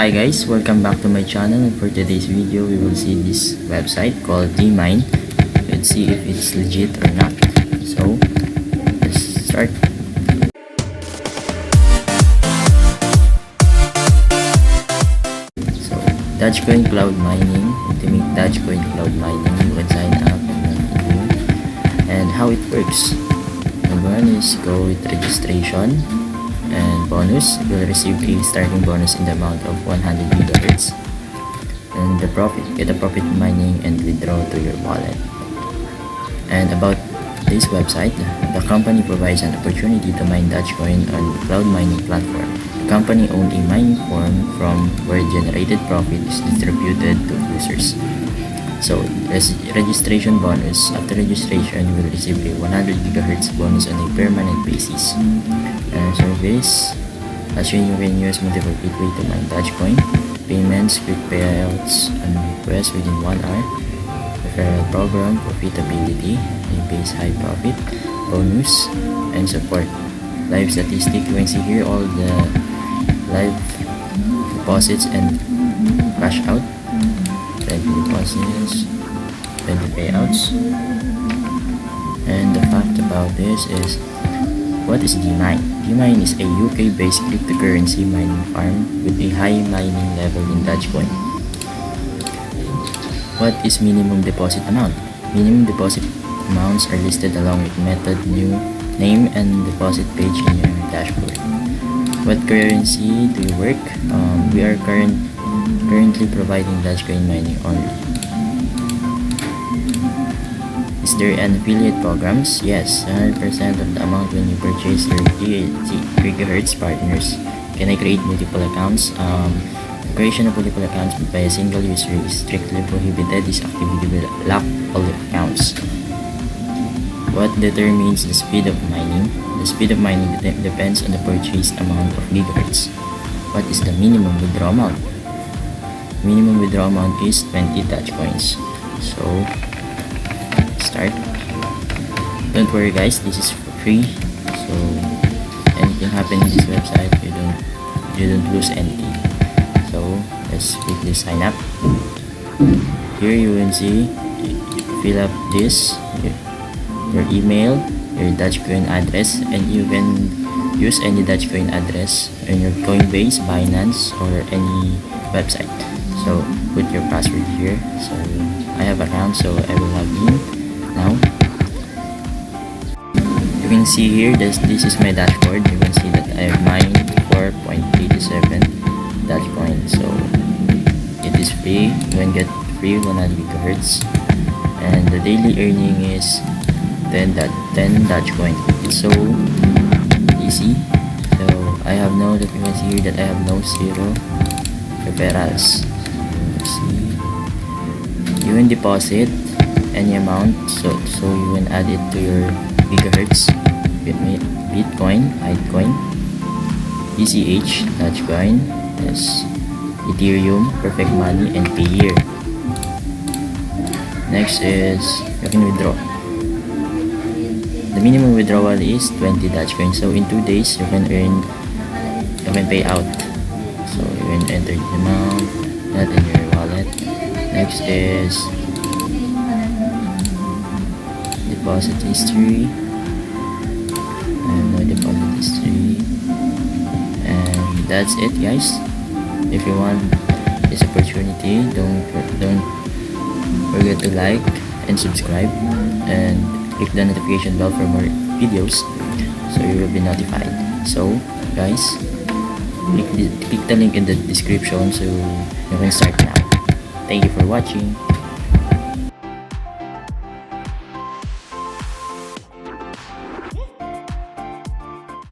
Hi guys, welcome back to my channel, and for today's video we will see this website called DMINE. Let's see if it's legit or not. So let's start. So DOGECOIN cloud mining. To make DOGECOIN cloud mining, you can sign up and how it works. Number one is go with registration. And bonus, you will receive a starting bonus in the amount of 100 gigahertz. And the profit, get a profit mining and withdraw to your wallet. And about this website, the company provides an opportunity to mine DOGECOIN on cloud mining platform. The company owns a mining farm from where generated profit is distributed to users. So, registration bonus. After registration, you will receive a 100 gigahertz bonus on a permanent basis. Service, as you can use multiple gateway to mine DOGECOIN. Payments, quick payouts, and requests within 1 hour. Referral program, profitability, a base high profit, bonus, and support. Live statistic, you can see here all the live deposits and cash out. 20 deposits, 20 payouts. And the fact about this is, what is DMINE? DMINE is a UK-based cryptocurrency mining farm with a high mining level in DOGECOIN. What is minimum deposit amount? Minimum deposit amounts are listed along with method, name, and deposit page in your dashboard. What currency do you work? We are currently providing DOGECOIN mining only. Is there an affiliate programs? Yes, 100% of the amount when you purchase your gigahertz partners. Can I create multiple accounts? The creation of multiple accounts by a single user is strictly prohibited. This activity will lock all the accounts. What determines the speed of mining? The speed of mining depends on the purchased amount of gigahertz. What is the minimum withdrawal amount? Minimum withdrawal amount is 20 DOGECOINs. So start. Don't worry guys, this is for free, so anything happen in this website, you don't lose anything. So let's quickly sign up. Here you will see, fill up this, your email, your DOGECOIN address, and you can use any DOGECOIN address on your Coinbase, Binance, or any website. So put your password here. So I have account, so I will log in now. You can see here this is my dashboard. You can see that I have mined 4.87 DOGECOIN. So it is free. You can get free 100 gigahertz, and the daily earning is 10 DOGECOIN. It's so easy. So I have no, that you can see here that I have no zero referrals. Let's see. You can deposit any amount, so you can add it to your gigahertz. Bitcoin, Litecoin, ECH, DOGECOIN, yes, Ethereum, Perfect Money, and Payear. Next is you can withdraw. The minimum withdrawal is 20 DOGECOIN. So in 2 days you can pay out. So you can enter the amount not in your wallet. Next is deposit history, and no deposit history, and that's it guys. If you want this opportunity, don't forget to like and subscribe and click the notification bell for more videos so you will be notified. So guys, click the link in the description so you can start now. Thank you for watching.